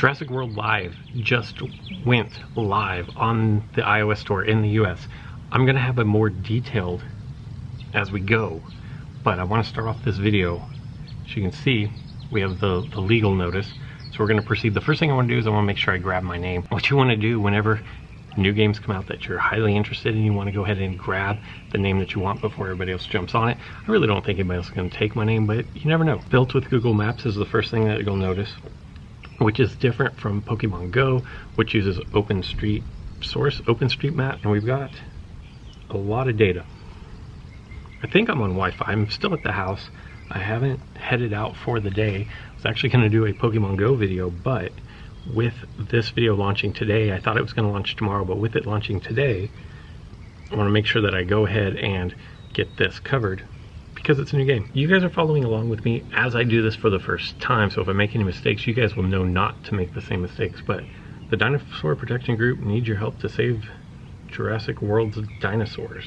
Jurassic World Live just went live on the iOS store in the US. I'm gonna have a more detailed as we go, but I want to start off this video. As you can see, we have the legal notice, so we're gonna proceed. The first thing I want to do is I want to make sure I grab my name. What you want to do whenever new games come out that you're highly interested in, you want to go ahead and grab the name that you want before everybody else jumps on it. I really don't think anybody else is going to take my name, but you never know. Built with Google Maps is the first thing that you'll notice, which is different from Pokemon Go, which uses OpenStreetMap, and we've got a lot of data. I think I'm on Wi-Fi. I'm still at the house. I haven't headed out for the day. I was actually going to do a Pokemon Go video, but with this video launching today, I thought it was going to launch tomorrow, but with it launching today, I want to make sure that I go ahead and get this covered because it's a new game. You guys are following along with me as I do this for the first time, so if I make any mistakes, you guys will know not to make the same mistakes. But the Dinosaur Protection Group needs your help to save Jurassic World's dinosaurs.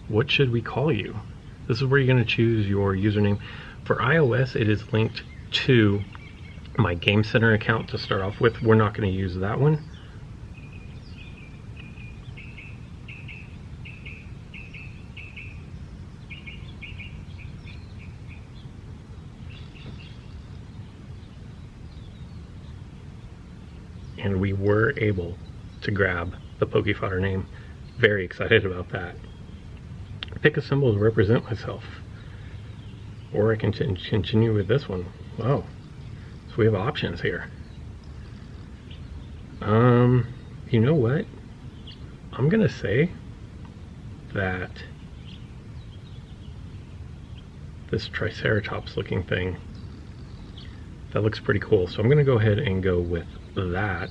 What should we call you? This is where you're going to choose your username. For iOS, it is linked to my Game Center account to start off with. We're not going to use that one. And we were able to grab the Fodder name. Very excited about that. Pick a symbol to represent myself. Or I can continue with this one. Wow. So we have options here. You know what? I'm gonna say that this Triceratops looking thing, that looks pretty cool. So I'm gonna go ahead and go with that.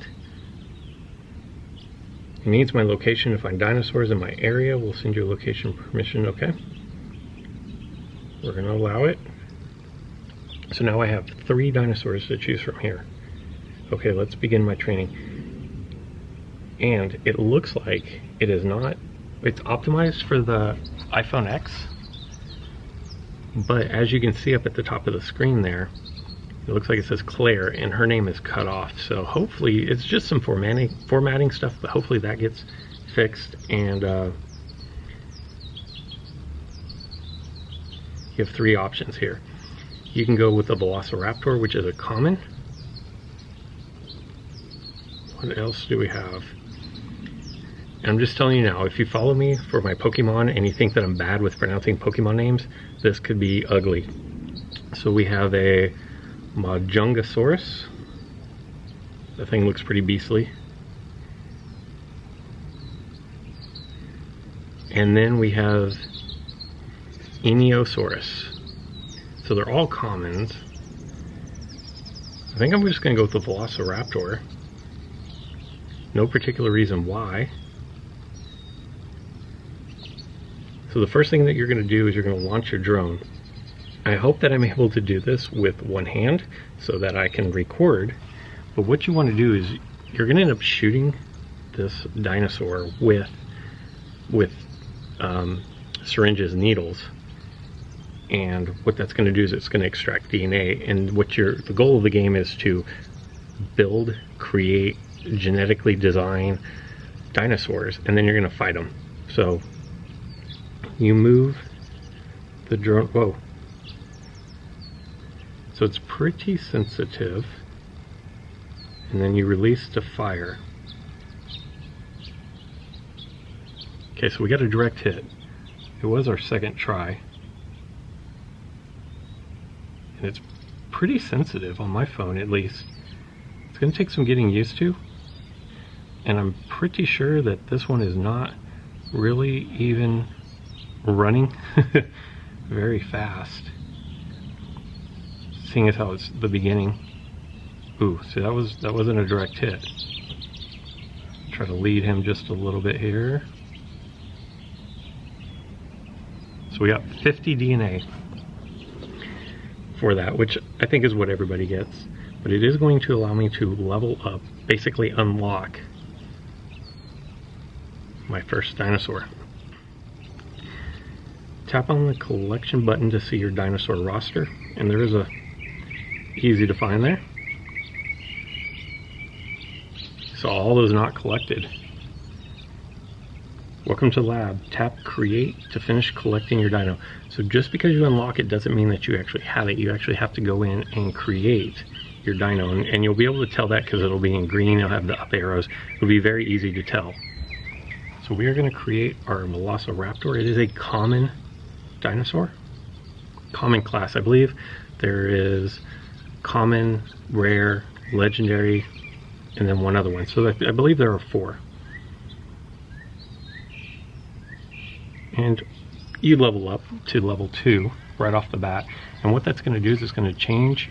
It needs my location to find dinosaurs in my area. We'll send you a location permission, okay? We're gonna allow it. So now I have 3 dinosaurs to choose from here. Okay, let's begin my training. And it looks like it is not, it's optimized for the iPhone X, but as you can see up at the top of the screen there, it looks like it says Claire and her name is cut off. So hopefully it's just some formatting stuff, but hopefully that gets fixed. And you have 3 options here. You can go with the Velociraptor, which is a common. What else do we have? And I'm just telling you now, if you follow me for my Pokemon and you think that I'm bad with pronouncing Pokemon names, this could be ugly. So we have a Majungasaurus. That thing looks pretty beastly. And then we have Eniosaurus. So they're all commons. I think I'm just going to go with the Velociraptor. No particular reason why. So the first thing that you're going to do is you're going to launch your drone. I hope that I'm able to do this with one hand so that I can record. But what you want to do is you're going to end up shooting this dinosaur with syringes, needles. And what that's going to do is it's going to extract DNA. And the goal of the game is to build, create, genetically design dinosaurs, and then you're going to fight them. So you move the drone. Whoa. So it's pretty sensitive. And then you release to fire. Okay, so we got a direct hit. It was our second try. And it's pretty sensitive on my phone, at least. It's going to take some getting used to. And I'm pretty sure that this one is not really even running very fast. Seeing as how it's the beginning. Ooh, see, that wasn't a direct hit. Try to lead him just a little bit here. So we got 50 DNA for that, which I think is what everybody gets. But it is going to allow me to level up, basically unlock my first dinosaur. Tap on the collection button to see your dinosaur roster, and there is a easy to find there. So all those not collected. Welcome to lab. Tap create to finish collecting your dino. So just because you unlock it doesn't mean that you actually have it. You actually have to go in and create your dino, and you'll be able to tell that because it'll be in green. It'll have the up arrows. It'll be very easy to tell. So we are going to create our Velociraptor. It is a common dinosaur, common class. I believe there is common, rare, legendary, and then one other one. So I believe there are 4. And you level up to level 2 right off the bat. And what that's going to do is it's going to change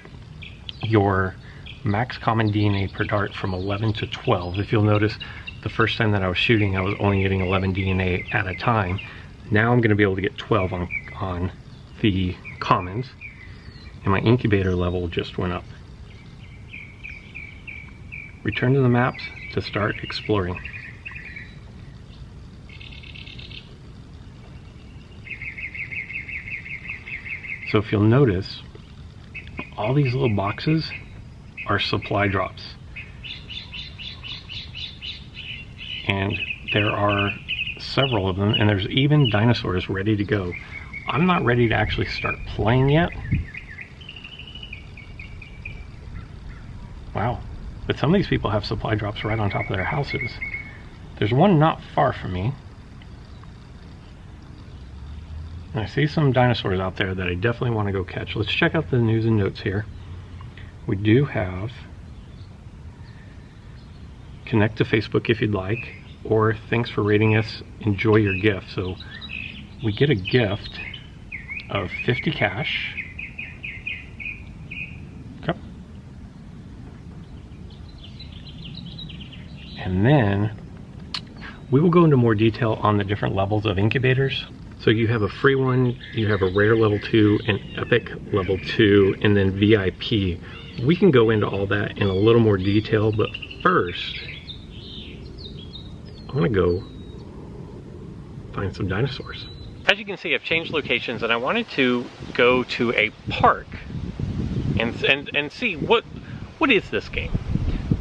your max common DNA per dart from 11 to 12. If you'll notice, the first time that I was shooting, I was only getting 11 DNA at a time. Now I'm going to be able to get 12 on the commons. And my incubator level just went up. Return to the maps to start exploring. So if you'll notice, all these little boxes are supply drops. And there are several of them, and there's even dinosaurs ready to go. I'm not ready to actually start playing yet. Wow. But some of these people have supply drops right on top of their houses. There's one not far from me. And I see some dinosaurs out there that I definitely want to go catch. Let's check out the news and notes here. We do have connect to Facebook if you'd like, or thanks for rating us, enjoy your gift. So we get a gift of 50 cash. Okay. And then we will go into more detail on the different levels of incubators. So you have a free one, you have a rare level 2, an epic level 2, and then VIP. We can go into all that in a little more detail, but first, I want to go find some dinosaurs. As you can see, I've changed locations, and I wanted to go to a park and see what is this game,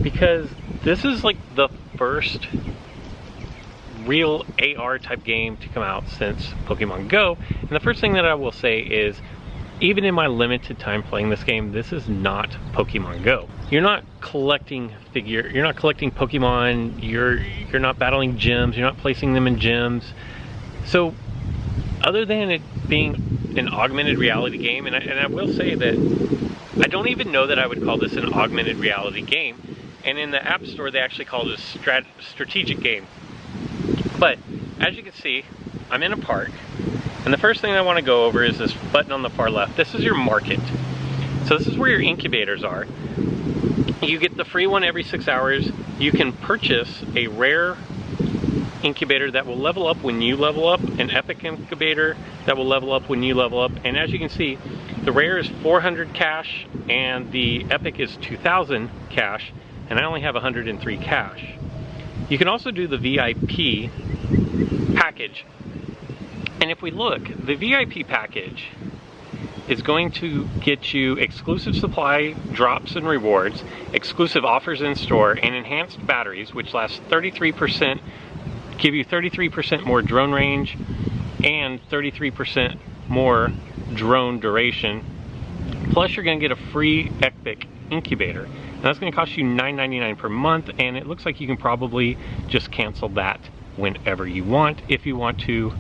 because this is like the first real AR type game to come out since Pokemon Go. And the first thing that I will say is, even in my limited time playing this game, this is not Pokemon Go. You're not collecting you're not collecting Pokemon, you're not battling gyms, you're not placing them in gyms. So other than it being an augmented reality game, and I will say that I don't even know that I would call this an augmented reality game. And in the App Store, they actually call it a strategic game. But as you can see, I'm in a park, and the first thing I want to go over is this button on the far left. This is your market. So this is where your incubators are. You get the free one every 6 hours. You can purchase a rare incubator that will level up when you level up, an epic incubator that will level up when you level up, and as you can see, the rare is 400 cash and the epic is 2,000 cash, and I only have 103 cash. You can also do the VIP package. And if we look, the VIP package is going to get you exclusive supply drops and rewards, exclusive offers in store, and enhanced batteries, which last 33%, give you 33% more drone range and 33% more drone duration. Plus you're going to get a free epic incubator. And that's going to cost you $9.99 per month, and it looks like you can probably just cancel that whenever you want if you want to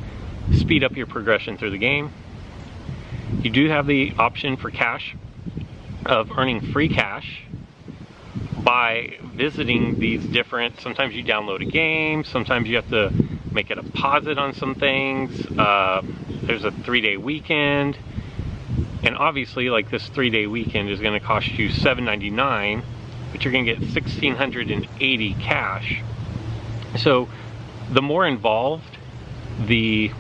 speed up your progression through the game. You do have the option for cash, of earning free cash by visiting these different, sometimes you download a game, sometimes you have to make a deposit on some things. There's a 3-day weekend. And obviously, like this 3-day weekend is going to cost you $7.99, but you're going to get 1,680 cash. So the more involved the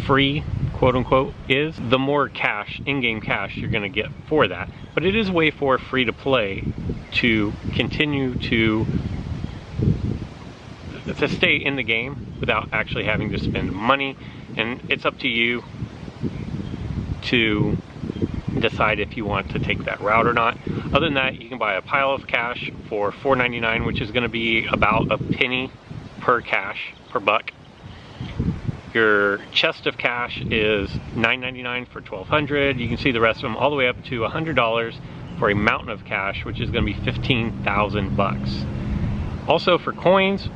free quote unquote is, the more cash, in-game cash you're going to get for that. But it is a way for free to play to continue to stay in the game without actually having to spend money, and it's up to you to decide if you want to take that route or not. Other than that, you can buy a pile of cash for $4.99, which is going to be about a penny per cash, per buck. Your chest of cash is $9.99 for 1,200. You can see the rest of them all the way up to $100 for a mountain of cash, which is going to be 15,000 bucks. Also for coins,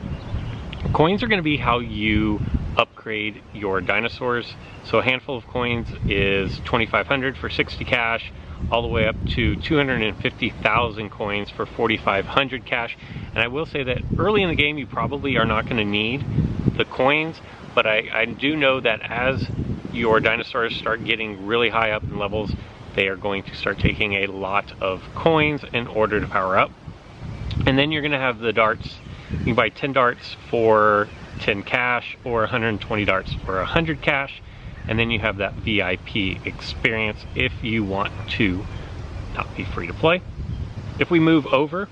coins are going to be how you upgrade your dinosaurs. So a handful of coins is 2,500 for 60 cash, all the way up to 250,000 coins for 4,500 cash. And I will say that early in the game you probably are not going to need the coins, but I do know that as your dinosaurs start getting really high up in levels, they are going to start taking a lot of coins in order to power up. And then you're going to have the darts. You can buy 10 darts for 10 cash or 120 darts for 100 cash. And then you have that VIP experience if you want to not be free to play. If we move over,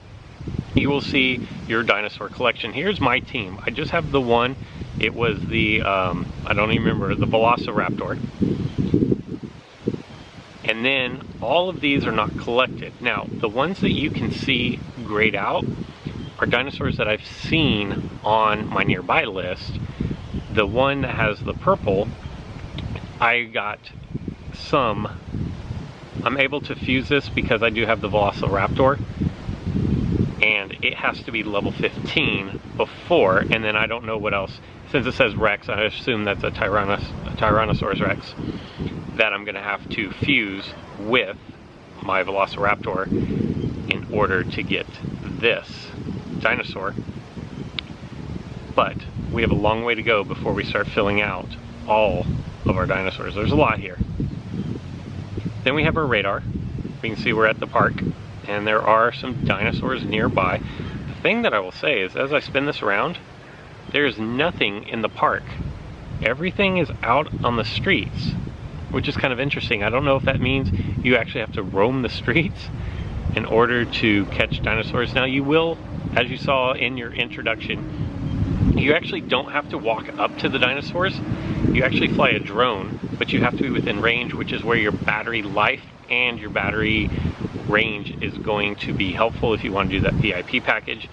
you will see your dinosaur collection. Here's my team. I just have the one. It was the, I don't even remember, the Velociraptor. And then all of these are not collected. Now, the ones that you can see grayed out are dinosaurs that I've seen on my nearby list. The one that has the purple, I got some. I'm able to fuse this because I do have the Velociraptor, and it has to be level 15 before, and then I don't know what else. Since it says Rex, I assume that's a Tyrannosaurus Rex that I'm going to have to fuse with my Velociraptor in order to get this dinosaur. But we have a long way to go before we start filling out all of our dinosaurs. There's a lot here. Then we have our radar. We can see we're at the park, and there are some dinosaurs nearby. The thing that I will say is, as I spin this around, there's nothing in the park. Everything is out on the streets, which is kind of interesting. I don't know if that means you actually have to roam the streets in order to catch dinosaurs. Now you will, as you saw in your introduction, you actually don't have to walk up to the dinosaurs. You actually fly a drone, but you have to be within range, which is where your battery life and your battery range is going to be helpful if you want to do that VIP package.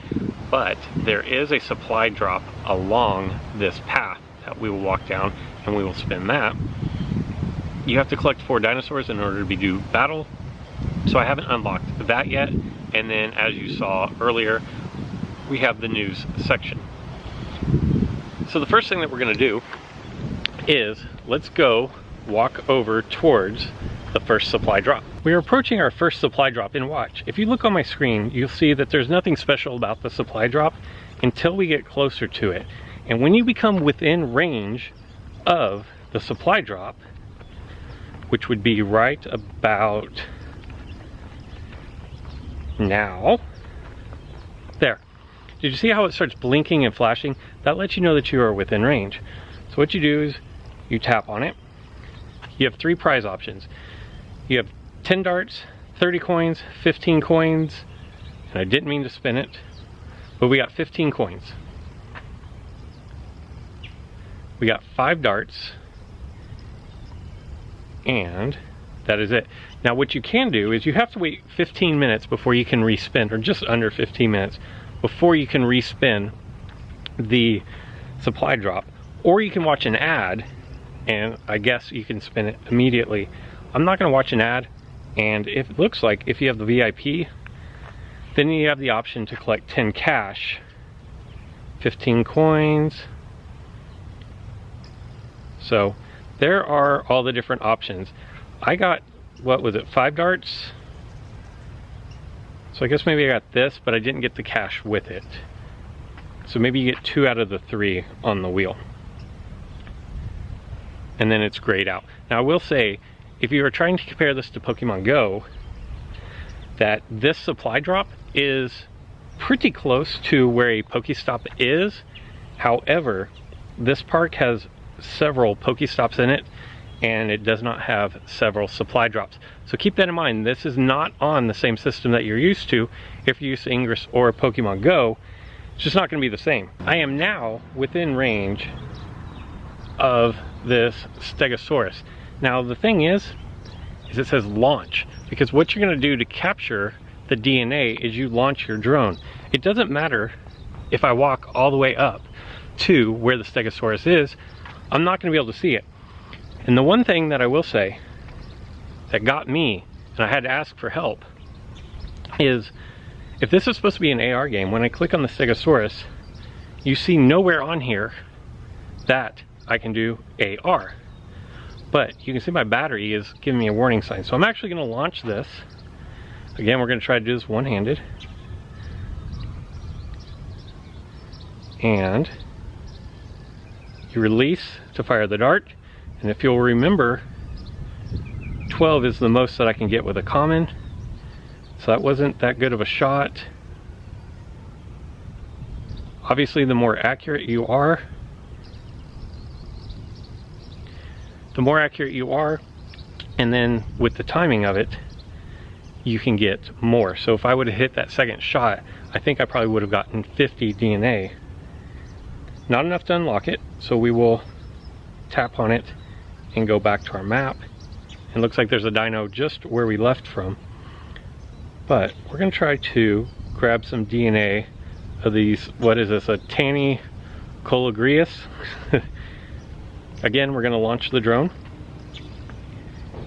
But there is a supply drop along this path that we will walk down, and we will spin that. You have to collect 4 dinosaurs in order to do battle, so I haven't unlocked that yet. And then, as you saw earlier, we have the news section. So the first thing that we're going to do is, let's go walk over towards the first supply drop. We are approaching our first supply drop, and watch. If you look on my screen, you'll see that there's nothing special about the supply drop until we get closer to it. And when you become within range of the supply drop, which would be right about now, there. Did you see how it starts blinking and flashing? That lets you know that you are within range. So what you do is you tap on it. You have 3 prize options. You have 10 darts, 30 coins, 15 coins, and I didn't mean to spin it, but we got 15 coins. We got 5 darts, and that is it. Now what you can do is you have to wait 15 minutes before you can respin, or just under 15 minutes before you can respin the supply drop, or you can watch an ad and I guess you can spin it immediately. I'm not going to watch an ad, and if it looks like if you have the VIP, then you have the option to collect 10 cash, 15 coins. So there are all the different options. I got, what was it, 5 darts? So I guess maybe I got this, but I didn't get the cash with it. So maybe you get 2 out of the 3 on the wheel. And then it's grayed out. Now I will say, if you are trying to compare this to Pokemon Go, that this supply drop is pretty close to where a Pokéstop is. However, this park has several Pokéstops in it, and it does not have several supply drops. So keep that in mind. This is not on the same system that you're used to. If you use Ingress or Pokemon Go, it's just not going to be the same. I am now within range of this Stegosaurus. Now the thing is it says launch, because what you're going to do to capture the DNA is you launch your drone. It doesn't matter if I walk all the way up to where the Stegosaurus is, I'm not going to be able to see it. And the one thing that I will say that got me, and I had to ask for help, is if this is supposed to be an AR game, when I click on the Stegosaurus, you see nowhere on here that I can do AR. But you can see my battery is giving me a warning sign. So I'm actually going to launch this. Again, we're going to try to do this one-handed. And you release to fire the dart. And if you'll remember, 12 is the most that I can get with a common. So that wasn't that good of a shot. Obviously, the more accurate you are, and then with the timing of it, you can get more. So if I would have hit that second shot, I think I probably would have gotten 50 DNA. Not enough to unlock it, so we will tap on it and go back to our map. It looks like there's a dino just where we left from. But we're going to try to grab some DNA of these, what is this, a Tanny Colagrius? Again, we're going to launch the drone.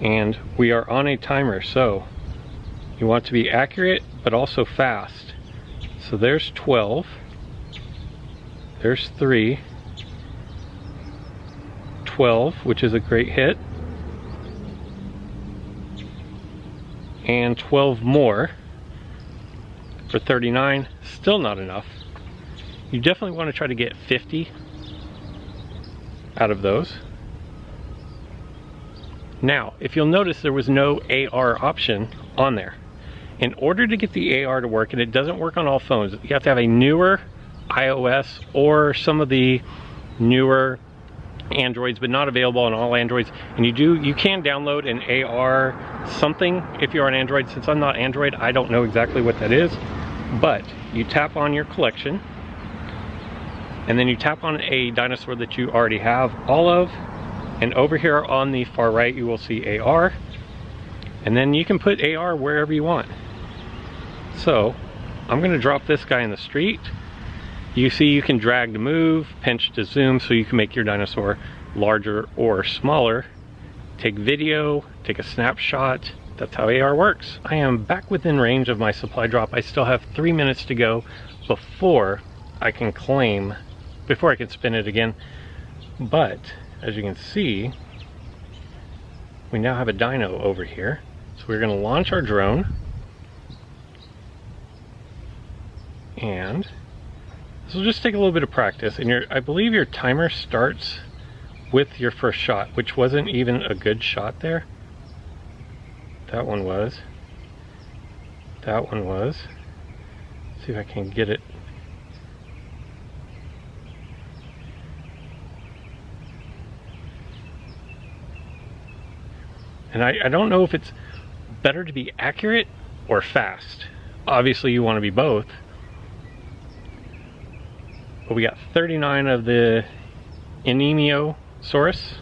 And we are on a timer, so you want to be accurate but also fast. So there's 12. There's 3. 12, which is a great hit. And 12 more for 39. Still not enough. You definitely want to try to get 50 out of those. Now, if you'll notice, there was no AR option on there. In order to get the AR to work, and it doesn't work on all phones, you have to have a newer iOS or some of the newer Androids, but not available on all Androids. And you can download an AR something if you're on Android. Since I'm not Android, I don't know exactly what that is. But you tap on your collection, and then you tap on a dinosaur that you already have all of, and over here on the far right you will see AR, and then you can put AR wherever you want. So I'm going to drop this guy in the street. You see you can drag to move, pinch to zoom, so you can make your dinosaur larger or smaller. Take video, take a snapshot. That's how AR works. I am back within range of my supply drop. I still have 3 minutes to go before I can spin it again. But as you can see, we now have a dino over here. So we're going to launch our drone, and this will just take a little bit of practice. And I believe your timer starts with your first shot, which wasn't even a good shot there. That one was. That one was. Let's see if I can get it. And I don't know if it's better to be accurate or fast. Obviously you want to be both. But we got 39 of the Enemiosaurus.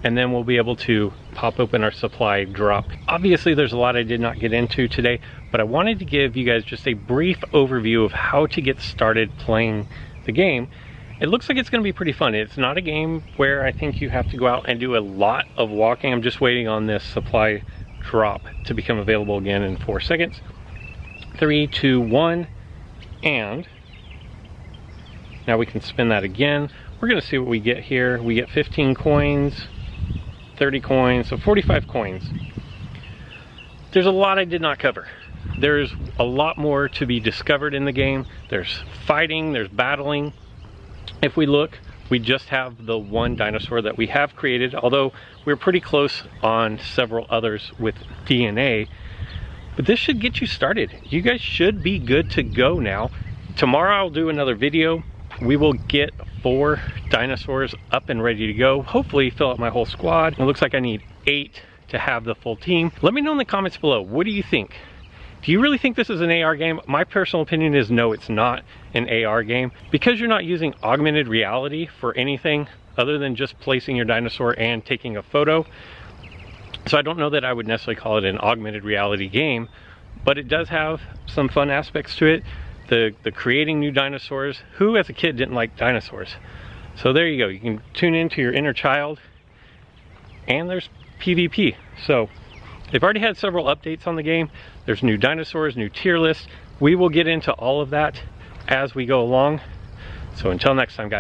And then we'll be able to pop open our supply drop. Obviously there's a lot I did not get into today, but I wanted to give you guys just a brief overview of how to get started playing the game. It looks like it's going to be pretty fun. It's not a game where I think you have to go out and do a lot of walking. I'm just waiting on this supply drop to become available again in 4 seconds. 3, 2, 1, and now we can spin that again. We're going to see what we get here. We get 15 coins, 30 coins, so 45 coins. There's a lot I did not cover. There's a lot more to be discovered in the game. There's fighting, there's battling. If we look, we just have the one dinosaur that we have created, although we're pretty close on several others with DNA. But this should get you started. You guys should be good to go now. Tomorrow I'll do another video. We will get 4 dinosaurs up and ready to go. Hopefully fill up my whole squad. It looks like I need 8 to have the full team. Let me know in the comments below, what do you think? Do you really think this is an AR game? My personal opinion is no, it's not an AR game. Because you're not using augmented reality for anything other than just placing your dinosaur and taking a photo, So I don't know that I would necessarily call it an augmented reality game, but it does have some fun aspects to it. The creating new dinosaurs. Who as a kid didn't like dinosaurs? So there you go. You can tune into your inner child. And there's PvP. So they've already had several updates on the game. There's new dinosaurs, new tier lists. We will get into all of that as we go along. So until next time, guys.